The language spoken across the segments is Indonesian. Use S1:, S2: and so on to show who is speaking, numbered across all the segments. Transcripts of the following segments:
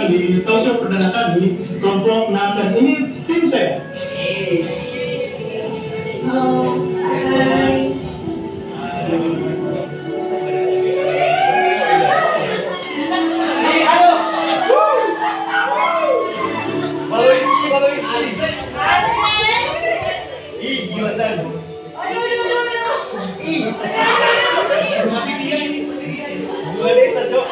S1: di talk show perdana kami, kelompok 6, dan ini tim saya.
S2: Hai.
S1: Masih dia ini.
S3: Gua desa, Cok.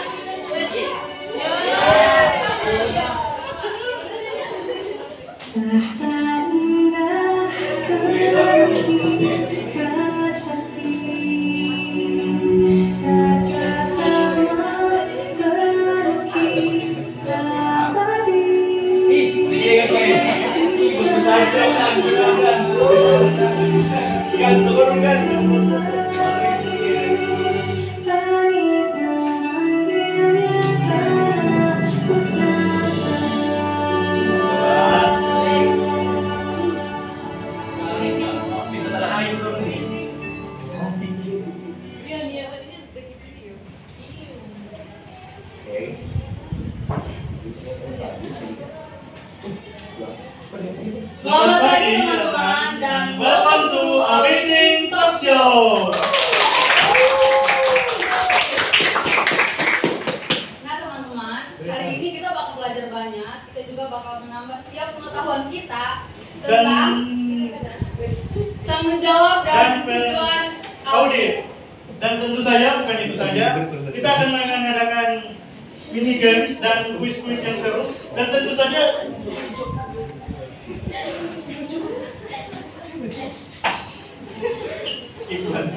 S2: Selamat pagi teman-teman dan
S1: welcome to Awaiting Talk Show.
S2: Nah teman-teman, hari ini kita bakal belajar banyak. Kita juga bakal menambah setiap pengetahuan kita tentang tanggung jawab dan tujuan audit.
S1: Dan tentu saja bukan itu saja, kita akan mengadakan mini games dan kuis-kuis yang seru. Dan tentu saja iklan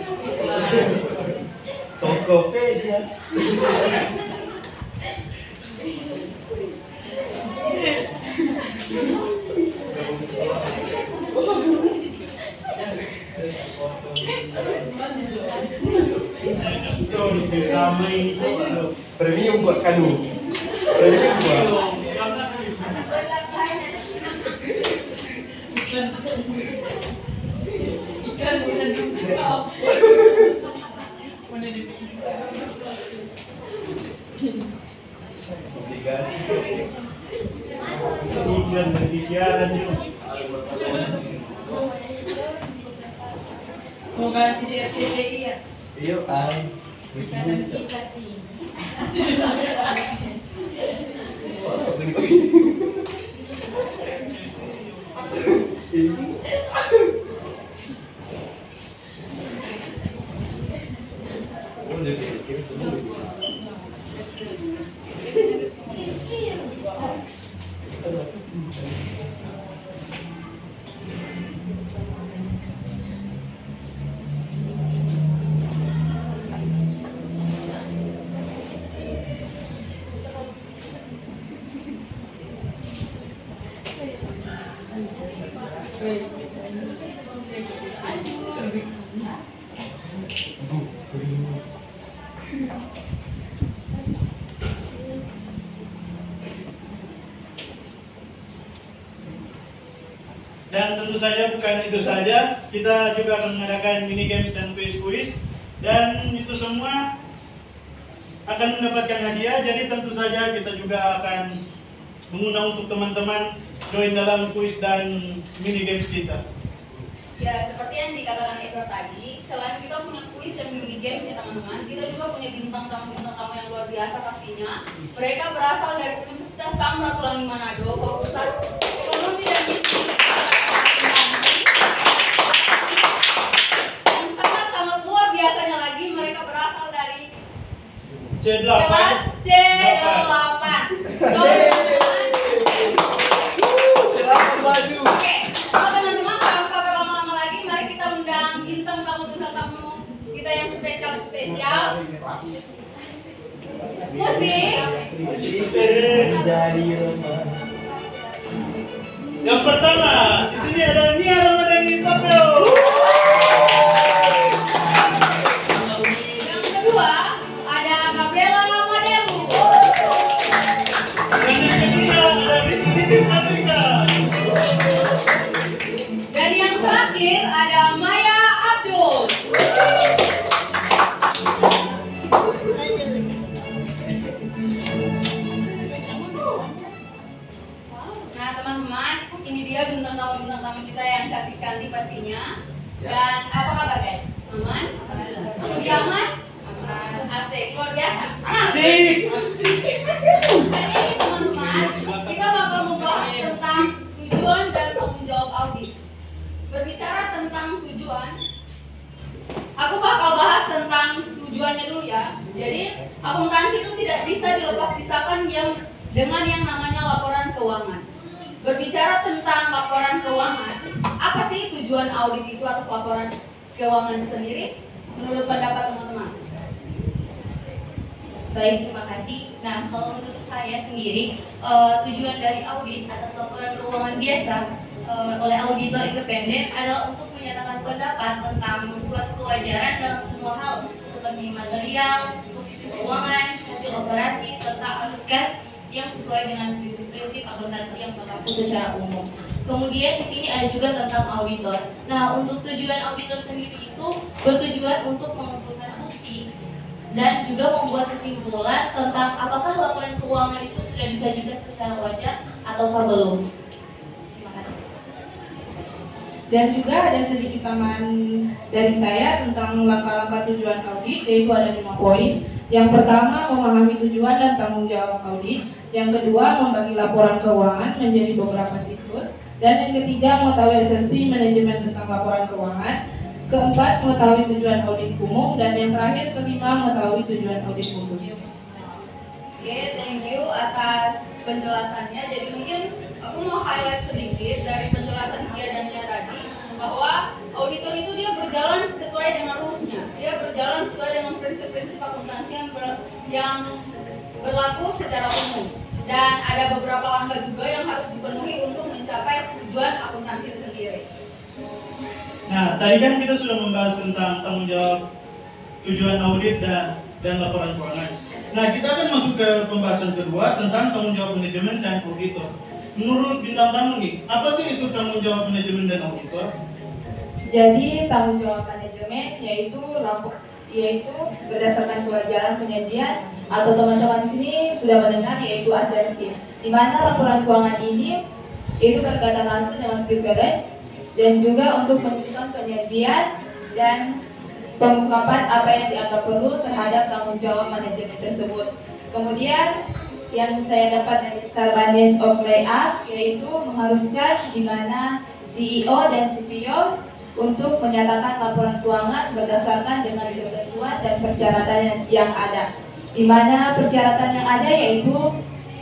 S3: Tokopedia.
S1: ramai coba.
S3: Premium buat kanu. Premium buat.
S2: Ikan bukan dikau.
S1: Iklan bagi siaran juga.
S2: Semoga tidak CCI ya.
S3: Iya, ay.
S1: Dan tentu saja bukan itu saja, kita juga akan mengadakan mini games dan kuis-kuis, dan itu semua akan mendapatkan hadiah. Jadi tentu saja kita juga akan mengundang untuk teman-teman join dalam kuis dan mini games kita.
S2: Ya, seperti yang dikatakan Edward tadi, selain kita punya kuis dan mini games ya teman-teman, kita juga punya bintang tamu yang luar biasa pastinya. Mereka berasal dari Universitas Samratulangi Manado, Fakultas Ekonomi dan Bisnis. Yang sangat-sangat luar biasanya lagi, mereka berasal dari
S1: C8.
S2: kelas C8. Oke, kalau teman-teman tanpa berlama-lama lagi, mari kita undang bintang tamu kita yang spesial. Musik.
S1: Yang pertama, di sini ada Nia Ramadhani Tapio.
S2: Yang kedua, ada Gabriela Mademu.
S1: Dan yang ketiga ada Rizky Afrika.
S2: Dan yang terakhir ada Maya Abdul. Dan apa kabar guys? Aman? Studi aman? Asik, luar biasa.
S1: Asik.
S2: Hari ini teman-teman, kita bakal membahas tentang tujuan dan tanggung jawab audit. Berbicara tentang tujuan, aku bakal bahas tentang tujuannya dulu ya. Jadi akuntansi itu tidak bisa dilepas-pisahkan dengan yang namanya laporan keuangan. Berbicara tentang laporan keuangan, apa sih tujuan audit itu atas laporan keuangan sendiri? Menurut pendapat teman-teman?
S4: Baik, terima kasih. Nah, kalau menurut saya sendiri, tujuan dari audit atas laporan keuangan biasa oleh auditor independen adalah untuk menyatakan pendapat tentang suatu kewajaran dalam semua hal seperti material, posisi keuangan, hasil operasi, serta arus kas yang sesuai dengan prinsip akuntansi yang berlaku secara umum. Kemudian di sini ada juga tentang auditor. Nah, untuk tujuan auditor sendiri itu bertujuan untuk mengumpulkan bukti dan juga membuat kesimpulan tentang apakah laporan keuangan itu sudah disajikan secara wajar ataukah belum. Terima kasih.
S5: Dan juga ada sedikit tambahan dari saya tentang langkah-langkah tujuan audit, yaitu ada 5 poin. Yang pertama, memahami tujuan dan tanggung jawab audit. Yang kedua, membagi laporan keuangan menjadi beberapa siklus. Dan yang ketiga, mengetahui esensi manajemen tentang laporan keuangan. Keempat, mengetahui tujuan audit umum. Dan yang terakhir, kelima, mengetahui tujuan audit khusus.
S2: Oke, thank you atas penjelasannya. Jadi mungkin aku mau highlight sedikit dari penjelasan Kia dan Nia tadi, bahwa auditor itu dia berjalan sesuai dengan rules-nya. Dia berjalan sesuai dengan prinsip-prinsip akuntansi yang berlaku secara umum. Dan ada beberapa langkah juga yang harus dipenuhi untuk mencapai tujuan akuntansi itu sendiri.
S1: Nah, tadi kan kita sudah membahas tentang tanggung jawab tujuan audit dan laporan keuangan. Nah, kita akan masuk ke pembahasan kedua tentang tanggung jawab manajemen dan auditor. Menurut bintang tamu nih, apa sih itu tanggung jawab manajemen dan auditor?
S5: Jadi tanggung jawab manajemen yaitu berdasarkan kewajaran penyajian atau teman-teman di sini sudah mendengar yaitu asesif. Di mana laporan keuangan ini itu berkaitan langsung dengan privilege dan juga untuk menentukan penyajian dan pengungkapan apa yang dianggap perlu terhadap tanggung jawab manajemen tersebut. Kemudian yang saya dapat dari Sarbanes of Layout yaitu mengharuskan di mana CEO dan CPO untuk menyatakan laporan keuangan berdasarkan dengan ketentuan dan persyaratan yang ada. Di mana persyaratan yang ada yaitu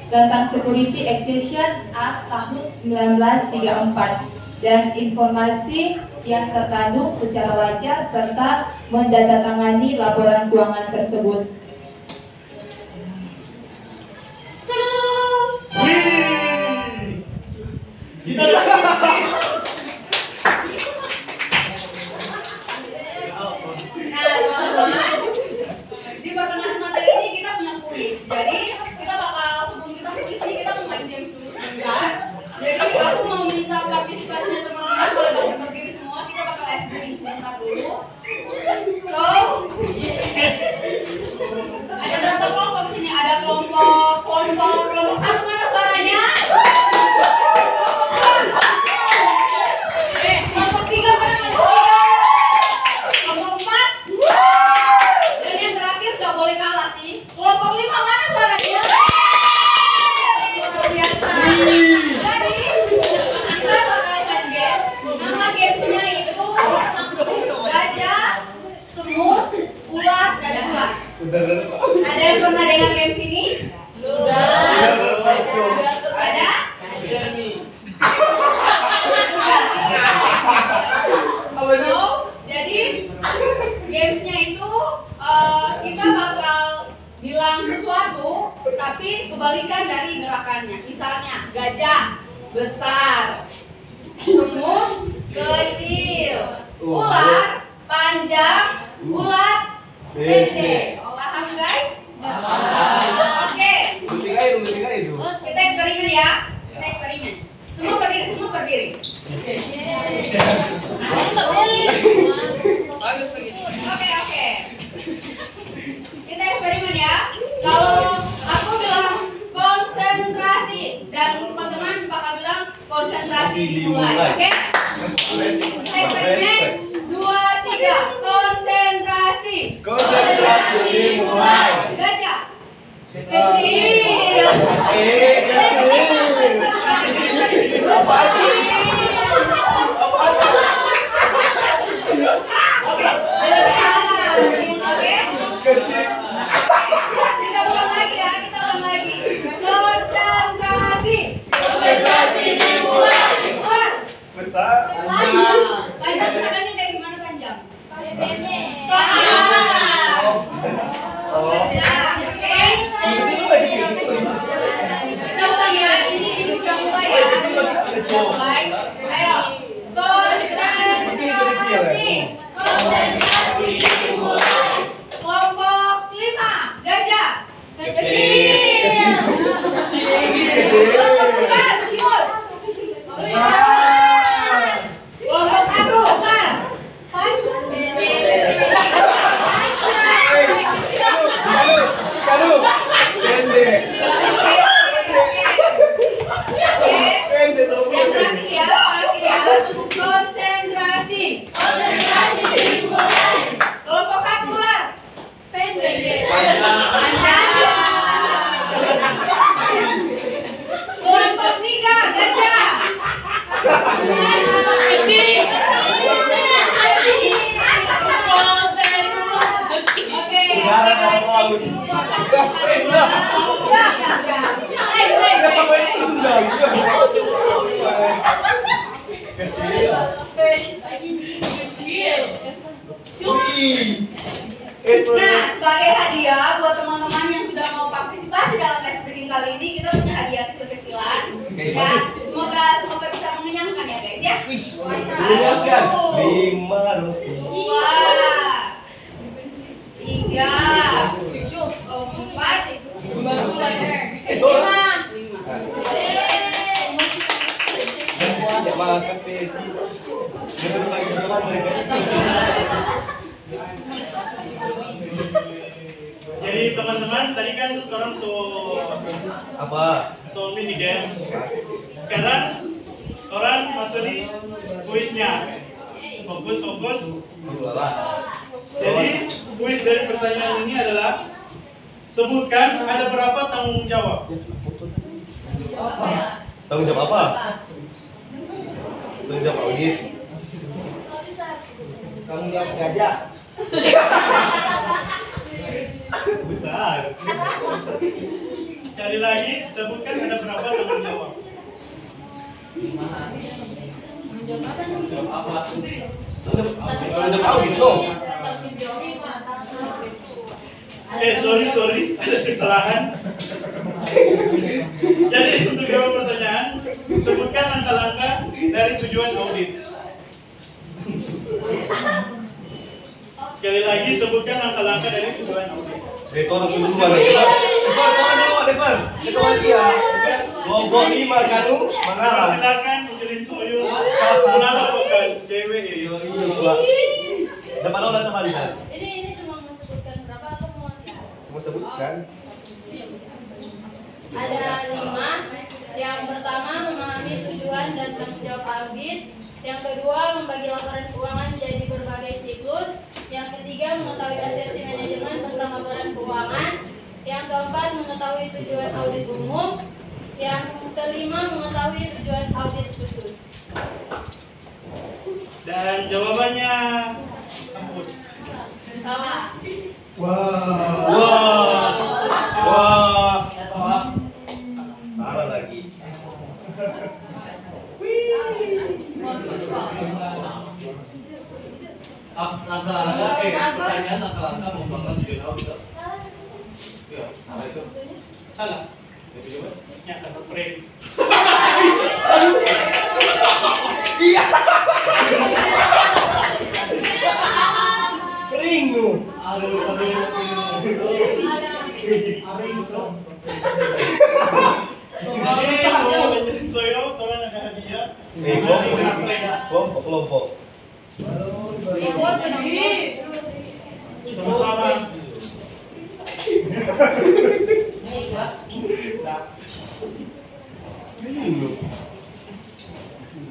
S5: tentang Security Excession Act tahun 1934 dan informasi yang terkandung secara wajar serta mendatangani laporan keuangan tersebut.
S1: Kita
S2: Di pertengahan materi ini kita punya kuis. Jadi kita bakal sebelum kita kuis ini kita mau main games dulu sebentar. Jadi aku mau minta partisipasinya teman-teman, kalau berdiri semua kita bakal explaining sebentar dulu. So ada berapa kelompok di sini? Ada kelompok satu, mana suaranya? Kelompok 3 mana? Kelompok 4. Dan yang terakhir gak boleh kalah sih. Kelompok 5 mana suaranya? Luar biasa. Jadi kita bakal main games. Nama gamesnya itu gajah, semut, ular, dan ular. Ada yang pernah dengar games ini? Belum. Ada? So, jadi gamesnya itu kita bakal bilang sesuatu tapi kebalikan dari gerakannya. Misalnya gajah besar, semut kecil, ular panjang, ulat pendek. Paham guys? Oke. Kita eksperimen ya. Kita eksperimen. Semua berdiri. Oke. Kita eksperimen ya. Kalau aku bilang konsentrasi dan teman-teman bakal bilang konsentrasi dimulai. Oke? Kita eksperimen 2,
S3: dimulai.
S2: Gajah.
S4: Kecil.
S3: Kecil. Apa sih?
S2: Oke, oke.
S3: Kecil.
S2: Kita ulang lagi ya, kita ulang lagi. Konsentrasi.
S3: Konsentrasi dimulai.
S2: Keluar.
S3: Besar.
S2: Panjang tangannya kayak gimana panjang?
S4: Pendek.
S2: Panjang.
S3: Oh.
S2: Ya, oke. Kita ulang ya, ini udah mulai ya. Mulai. Ayo. Konsentrasi. Konsentrasi dimulai. Kelompok 5, gajah. Kecil. Kelompok 4, imut. Kelompok 1, kar.
S3: Kanu. Pendek. Pendek sama
S2: Yang
S3: pendek.
S2: terakhir ya. Konsentrasi. Konsentrasi dimulai. Kelompok 1, ular. Pendek. Panjang. Kelompok 3, gajah. Kecil. Oke.
S3: Ya sampai itu dah. Kecil.
S2: Nah, sebagai hadiah buat teman-teman yang sudah mau partisipasi dalam tes breaking kali ini, kita punya hadiah kecil-kecilan. Ya, semoga bisa mengenyangkan ya guys ya.
S3: Mengenyangkan. 5 roti.
S2: 2, 3, 4, baru lagi 5.
S3: Tidak makan Peggy. Bener lagi bersama mereka.
S1: Jadi teman-teman tadi kan orang
S3: Apa?
S1: mini games. Sekarang orang masuk di kuisnya. Fokus. Jadi kuis dari pertanyaan ini adalah sebutkan ada berapa tanggung jawab.
S3: Tanggung jawab apa? Tanggung jawab audit. Tanggung jawab gajah. Besar.
S1: Sekali lagi sebutkan ada berapa tanggung jawab.
S3: Jawab apa? Tanggung jawab audit dong.
S1: Sorry, ada kesalahan. Jadi untuk jawab pertanyaan, sebutkan langkah-langkah dari tujuan audit. Sekali lagi, sebutkan langkah-langkah dari tujuan audit.
S3: Tolong duluan nih. Depan. Iya. Kelompok 5 Kanu mengalah.
S1: Silakan Injelin Soyo. Kenapa bukan cewek ya?
S3: Depan orang sama Lisa.
S4: Ini cuma menyebutkan berapa atau mau?
S3: Mau sebutkan.
S4: Ada 5. Yang pertama memahami tujuan dan tanggung jawab audit. Yang kedua membagi laporan keuangan menjadi berbagai siklus. Yang ketiga mengetahui asesmen manajemen tentang laporan keuangan. Yang keempat mengetahui tujuan audit umum. Yang kelima mengetahui tujuan audit khusus.
S1: Dan jawabannya ampun.
S2: Salah.
S3: Wah. Salah lagi.
S6: Pertanyaan langkah-langkah membangun tujuan audit. Iya, salah itu.
S1: Salah.
S6: Itu coba.
S1: Ya, kata prank.
S3: Iya. Kering lu.
S6: Aduh.
S1: Injelin Soyo, tolong ada hadiah.
S3: Kelompok.
S2: Ikut ke nomor.
S1: Sama-sama.
S3: Kering lu.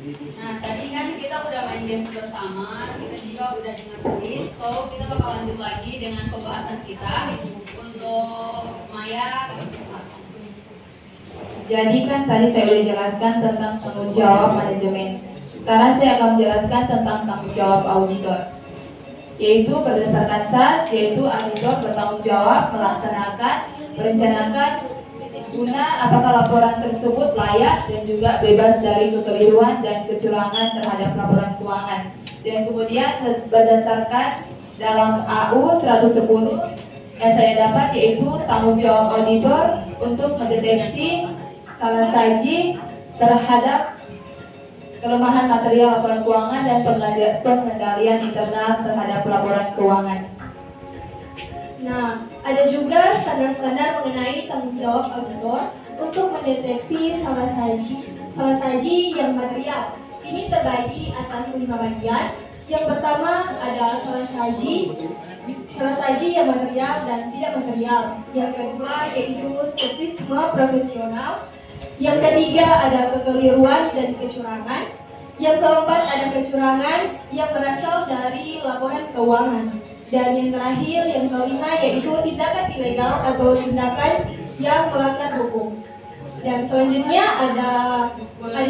S2: Nah, tadi kan kita udah main games bersama, kita juga udah dengar kuis. So, kita bakal lanjut lagi dengan pembahasan kita untuk Maya.
S5: Jadi kan tadi saya udah jelaskan tentang tanggung jawab manajemen. Sekarang saya akan menjelaskan tentang tanggung jawab auditor. Yaitu berdasarkan SAS, yaitu auditor bertanggung jawab melaksanakan, merencanakan, guna apakah laporan tersebut layak dan juga bebas dari kekeliruan dan kecurangan terhadap laporan keuangan. Dan kemudian berdasarkan dalam AU 110 yang saya dapat yaitu tanggung jawab auditor untuk mendeteksi salah saji terhadap kelemahan material laporan keuangan dan pengendalian internal terhadap laporan keuangan.
S7: Nah, ada juga standar-standar mengenai tanggung jawab auditor untuk mendeteksi salah saji yang material. Ini terbagi atas 5 bagian. Yang pertama ada salah saji yang material dan tidak material. Yang kedua yaitu skeptisisme profesional. Yang ketiga ada kekeliruan dan kecurangan. Yang keempat ada kecurangan yang berasal dari laporan keuangan. Dan yang terakhir, yang kelima yaitu tindakan ilegal atau tindakan yang melanggar hukum. Dan selanjutnya ada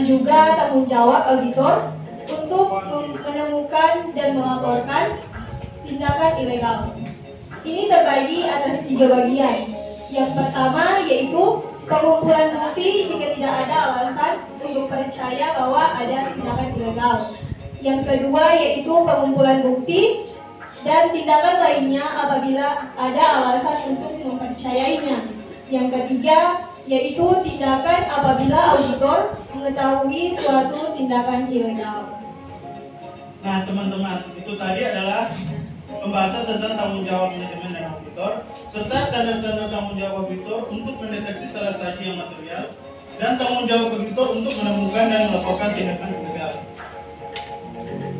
S7: juga tanggung jawab auditor untuk menemukan dan melaporkan tindakan ilegal. Ini terbagi atas 3 bagian. Yang pertama yaitu pengumpulan bukti jika tidak ada alasan untuk percaya bahwa ada tindakan ilegal. Yang kedua yaitu pengumpulan bukti dan tindakan lainnya apabila ada alasan untuk mempercayainya. Yang ketiga yaitu tindakan apabila auditor mengetahui suatu tindakan ilegal.
S1: Nah teman-teman, itu tadi adalah pembahasan tentang tanggung jawab manajemen dan auditor serta standar-standar tanggung jawab auditor untuk mendeteksi salah saji yang material dan tanggung jawab auditor untuk menemukan dan melaporkan tindakan ilegal.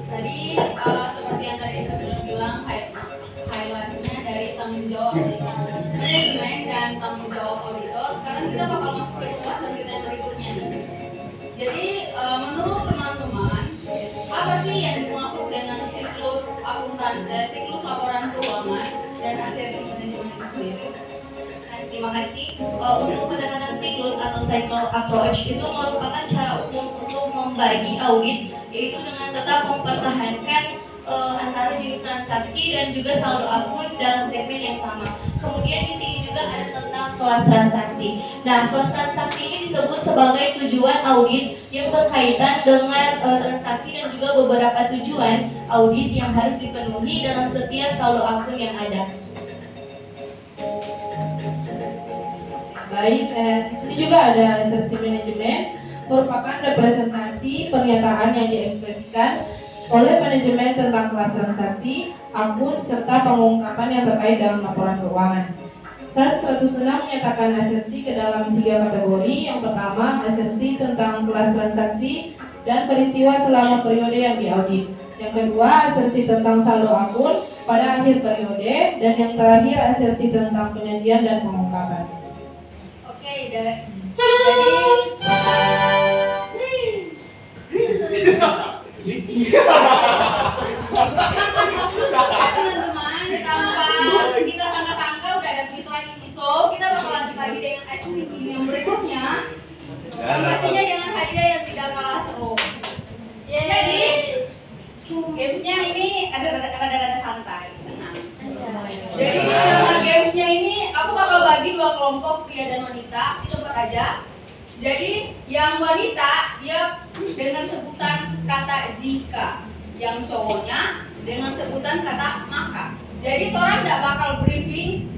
S2: Tadi seperti yang tadi kita sudah bilang, highlightnya dari tanggung jawab manajemen dan tanggung jawab auditor. Sekarang kita bakal masuk ke pembahasan kita yang berikutnya nih. Jadi menurut teman-teman, apa sih yang dimaksud dengan siklus laporan keuangan dan asersi manajemen itu sendiri?
S4: Terima kasih. Untuk penanganan siklus atau cycle approach itu merupakan cara umum untuk membagi audit, yaitu dengan tetap mempertahankan antara jenis transaksi dan juga saldo akun dalam segmen yang sama. Kemudian di sini juga ada tentang kelas transaksi. Nah, kelas transaksi ini disebut sebagai tujuan audit yang berkaitan dengan transaksi dan juga beberapa tujuan audit yang harus dipenuhi dalam setiap saldo akun yang ada.
S5: Baik, di sini juga ada asersi manajemen, merupakan representasi pernyataan yang diekspresikan oleh manajemen tentang kelas transaksi, akun, serta pengungkapan yang terkait dalam laporan keuangan. SAS 106 menyatakan asersi ke dalam 3 kategori. Yang pertama, asersi tentang kelas transaksi dan peristiwa selama periode yang diaudit. Yang kedua, asersi tentang saldo akun pada akhir periode. Dan yang terakhir, asersi tentang penyajian dan pengungkapan.
S2: Oke, jadi teman-teman, tanpa kita sangka-sangka udah ada kuis lagi nih. So, kita bakal lanjut lagi dengan ice cream yang berikutnya. Yang pastinya dengan hadiah yang tidak kalah seru. Jadi, gamesnya ini ada santai, tenang. Jadi nama gamesnya ini aku bakal bagi 2 kelompok, pria dan wanita. Dicoba aja. Jadi yang wanita dia dengan sebutan kata jika, yang cowoknya dengan sebutan kata maka. Jadi orang tidak bakal briefing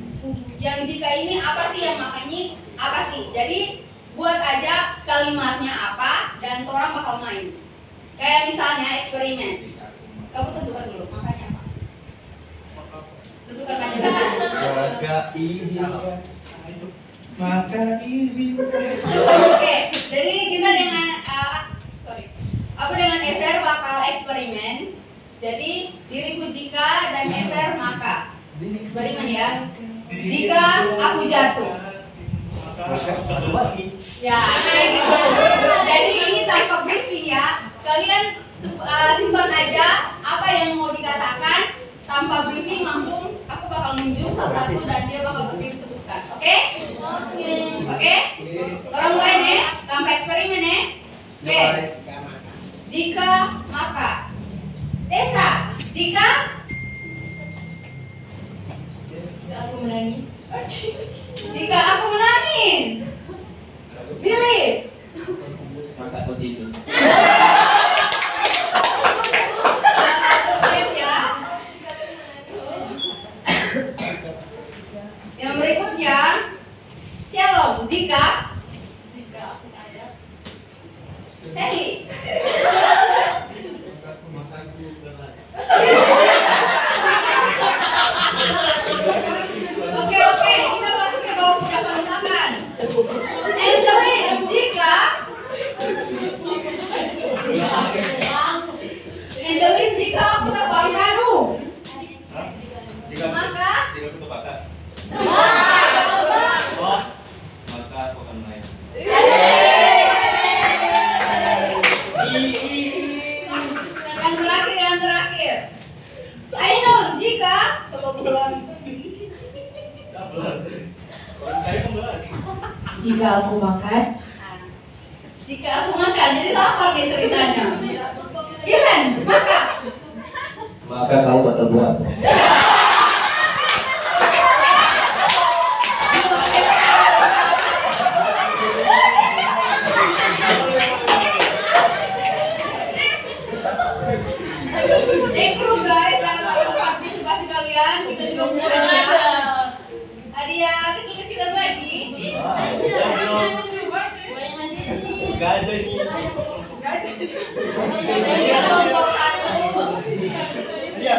S2: yang jika ini apa sih, yang makanya apa sih. Jadi buat aja kalimatnya apa dan orang bakal main. Kayak misalnya eksperimen. Kamu tentukan dulu makanya apa. Tentukan aja.
S1: Maka izin.
S2: Oke, jadi kita dengan aku dengan Ever bakal eksperimen. Jadi diriku jika dan Ever maka. Eksperimen ya. Jika aku jatuh. Ya, kayak gitu. Jadi ini tanpa briefing ya. Kalian simpan aja apa yang mau dikatakan tanpa briefing, langsung aku bakal nunjuk satu-satu dan dia bakal disebutkan. Oke? Oke? Orang mulai nih, tanpa eksperimen nih. Oke. Jika maka. Tessa, jika
S5: aku menangis.
S2: Jika aku menangis. Billy.
S3: Maka aku tidur.
S2: Yang berikutnya, Shalom. Jika
S5: Aku kaya.
S2: Heli. Oke, kita masuk ke bawah punya penulisan. Angelin, jika aku terbang kanu, maka
S6: Jika aku terbakar. Oh, maka aku akan naik.
S2: Yang terakhir. Ainul, jika
S5: Jika aku makan,
S2: jika aku makan, jadi lapar nih ceritanya. Gimana? Maka
S3: Maka kau batal puasa.
S2: improve guys, atas partisipasi kalian. Kita juga punya hadiah kecil-kecilan lagi.
S3: Gajah ini.
S2: Hadiah kelompok 1.
S1: Iya.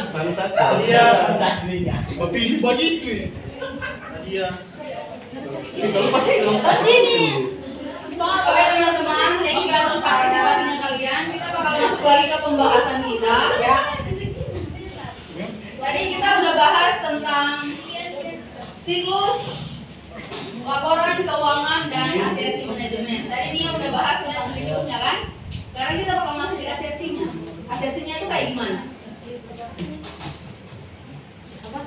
S3: Santas.
S1: Iya. Tapi begitu. Iya.
S2: Oke teman-teman, thank you atas partisipasinya kalian. Kita bakal masuk lagi ke pembahasan kita. Tadi kita udah bahas tentang siklus laporan keuangan dan ACSI manajemen. Tadi Nia udah bahas tentang siklusnya kan? Sekarang kita bakal masuk di ACSI-nya. ACSI-nya itu kayak gimana? Apa?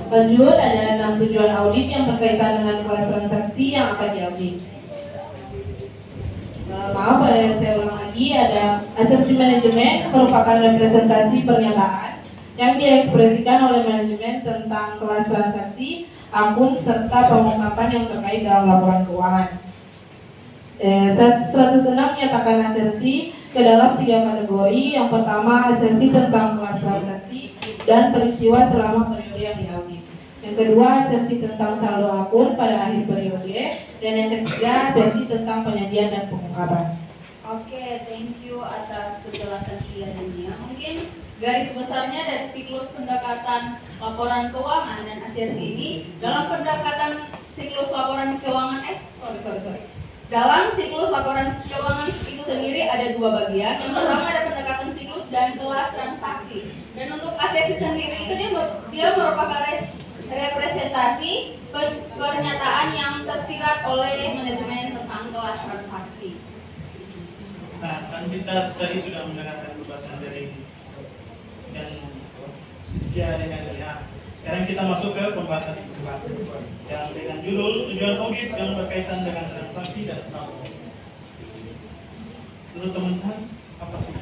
S5: Lanjut, ada 6 tujuan audit yang berkaitan dengan kelas transaksi yang akan diaudit. Maaf, saya ulang lagi. Ada ACSI manajemen merupakan representasi pernyataan yang diekspresikan oleh manajemen tentang kelas transaksi, akun, serta pengungkapan yang terkait dalam laporan keuangan. 106 menyatakan ACSI ke dalam 3 kategori. Yang pertama, ACSI tentang kelas transaksi dan peristiwa selama periode yang diaudit. Yang kedua, ACSI tentang saldo akun pada akhir periode. Dan yang ketiga, ACSI tentang penyajian dan pengungkapan.
S2: Oke, thank you atas penjelasan Nia. Mungkin garis besarnya dari siklus pendekatan laporan keuangan dan ACSI ini, dalam pendekatan siklus laporan keuangan dalam siklus laporan keuangan itu sendiri ada 2 bagian. Yang pertama ada pendekatan siklus dan kelas transaksi. Dan untuk ACSI sendiri itu dia merupakan representasi pernyataan yang tersirat oleh manajemen tentang kelas transaksi.
S1: Nah, kan kita tadi sudah mendengarkan pembahasan dari dan sekian dengan saya. Sekarang kita masuk ke pembahasan kedua yang dengan judul tujuan audit yang berkaitan dengan transaksi dan saldo. Menurut teman-teman apa sih?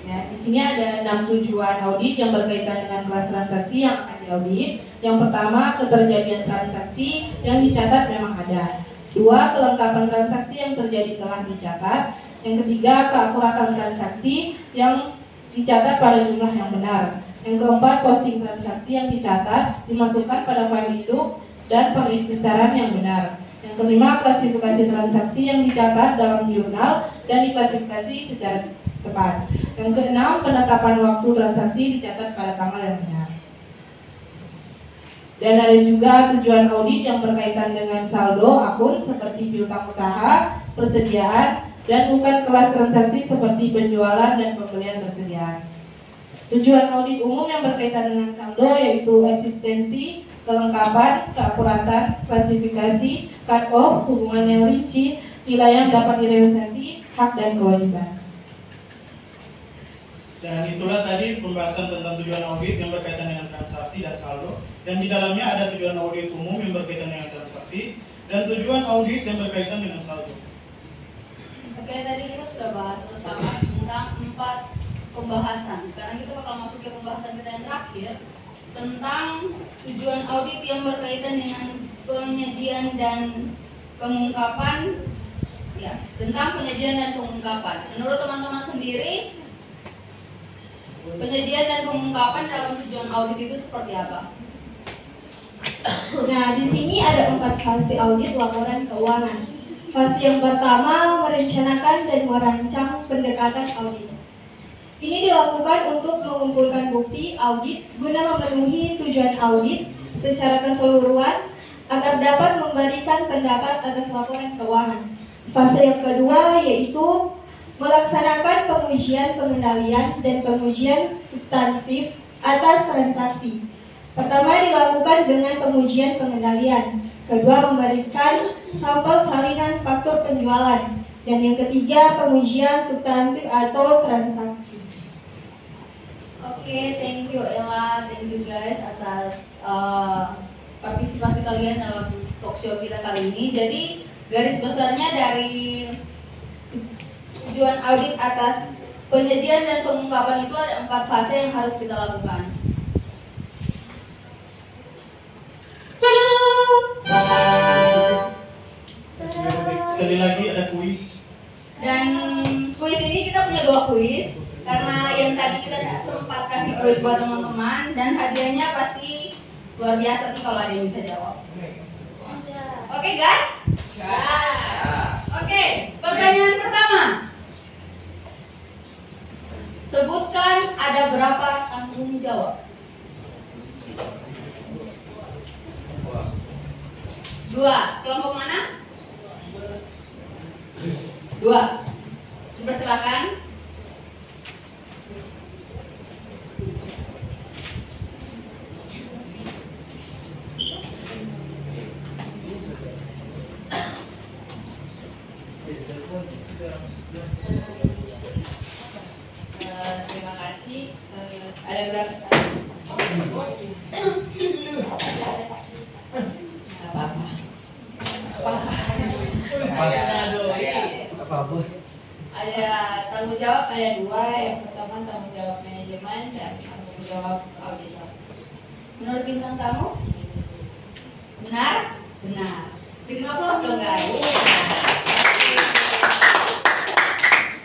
S5: Ya, di sini ada 6 tujuan audit yang berkaitan dengan kelas transaksi yang akan diaudit. Yang pertama, keterjadian transaksi yang dicatat memang ada. 2, kelengkapan transaksi yang terjadi telah dicatat. Yang ketiga, keakuratan transaksi yang dicatat pada jumlah yang benar. Yang keempat, posting transaksi yang dicatat dimasukkan pada file induk dan pengikhtisaran yang benar. Yang kelima, klasifikasi transaksi yang dicatat dalam jurnal dan diklasifikasi secara tepat. Yang keenam, penetapan waktu transaksi dicatat pada tanggal yang benar. Dan ada juga tujuan audit yang berkaitan dengan saldo akun seperti piutang usaha, persediaan, dan bukan kelas transaksi seperti penjualan dan pembelian tersediaan. Tujuan audit umum yang berkaitan dengan saldo yaitu eksistensi, kelengkapan, keakuratan, klasifikasi, cut-off, hubungan yang rinci, nilai yang dapat direalisasi, hak dan kewajiban.
S1: Dan itulah tadi pembahasan tentang tujuan audit yang berkaitan dengan transaksi dan saldo. Dan di dalamnya ada tujuan audit umum yang berkaitan dengan transaksi dan tujuan audit yang berkaitan dengan saldo.
S2: Oke, tadi kita sudah bahas bersama tentang 4 pembahasan. Sekarang kita bakal masuk ke pembahasan kita yang terakhir tentang tujuan audit yang berkaitan dengan penyajian dan pengungkapan. Ya, tentang penyajian dan pengungkapan. Menurut teman-teman sendiri, penyajian dan pengungkapan dalam tujuan audit itu seperti apa?
S7: Nah, di sini ada 4 fase audit laporan keuangan. Fase yang pertama merencanakan dan merancang pendekatan audit. Ini dilakukan untuk mengumpulkan bukti audit guna memenuhi tujuan audit secara keseluruhan agar dapat memberikan pendapat atas laporan keuangan. Fase yang kedua yaitu melaksanakan pengujian pengendalian dan pengujian substansif atas transaksi. Pertama dilakukan dengan pengujian pengendalian, kedua memberikan sampel salinan faktur penjualan, dan yang ketiga pengujian substansif atau transaksi.
S2: Oke, thank you Ella, thank you guys atas partisipasi kalian dalam talk show kita kali ini. Jadi garis besarnya dari tujuan audit atas penyajian dan pengungkapan itu ada 4 fase yang harus kita lakukan.
S1: Sekali lagi ada kuis.
S2: Dan kuis ini kita punya 2 kuis karena yang tadi kita tidak sempat kasih kuis buat teman-teman, dan hadiahnya pasti luar biasa sih kalau ada yang bisa jawab. Oke guys? Oke, pertanyaan pertama. Sebutkan ada berapa tanggung jawab? 2. Kelompok mana? 2. Dipersilakan.
S5: Terima kasih. Ada berapa?
S3: Apa-apa.
S5: Ada tanggung jawab, ada 2. Yang pertama tanggung jawab manajemen dan tanggung jawab auditor.
S2: Menurut bintang tamu? Benar? Benar. Bikin aplaus dong guys.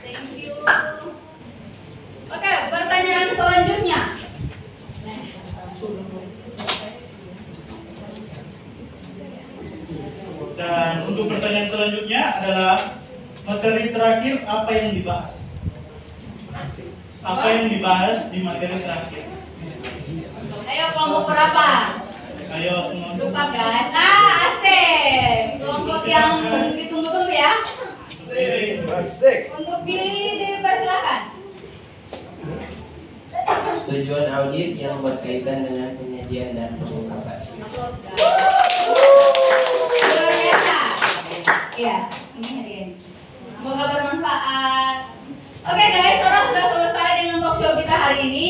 S2: Thank you. Oke, pertanyaan selanjutnya.
S1: Dan untuk pertanyaan selanjutnya adalah materi terakhir apa yang dibahas? Apa yang dibahas di materi terakhir?
S2: Ayo kelompok berapa?
S1: Ayo
S2: Suka guys. Asik. Kelompok yang ditunggu-tunggu ya.
S3: Asik.
S2: Untuk pilih dipersilakan.
S8: Tujuan audit yang berkaitan dengan penyajian dan pengungkapan.
S2: Aplaus guys. Luar biasa. Iya, ini hadiah. Semoga bermanfaat. Oke guys, orang sudah selesai dengan talk show kita hari ini.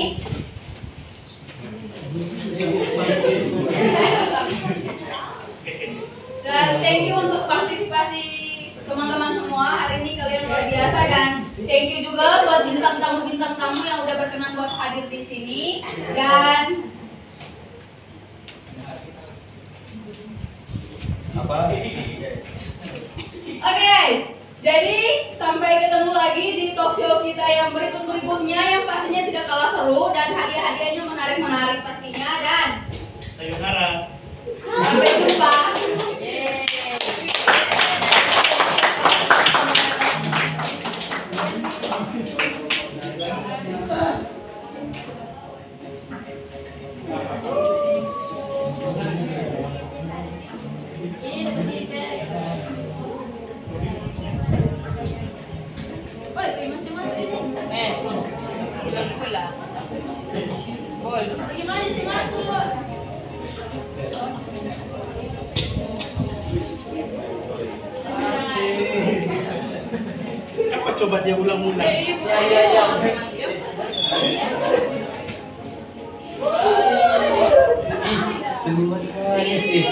S2: Dan thank you untuk partisipasi teman-teman semua. Hari ini kalian luar biasa, dan thank you juga buat bintang tamu yang udah berkenan buat hadir di sini. Dan oke guys, jadi sampai ketemu lagi di talk show kita yang berikutnya yang pastinya tidak kalah seru dan hadiah-hadiahnya menarik pastinya. Dan
S1: sayonara.
S2: sampai jumpa.
S1: coba dia ulang-ulang.
S6: Ya.
S3: Seniman kali sih.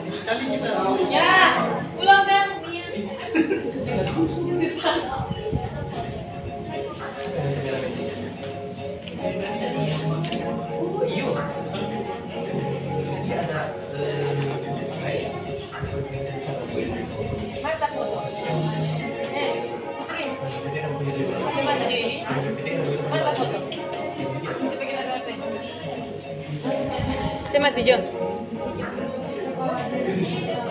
S1: Sekali kita.
S2: Ya, ulang dong, Mia.
S3: Oh iya. Dia ada
S2: Mari tak foto. Putri. Coba tadi ini. Mari tak foto. Kita bikin ada apa? Saya mati, Jo.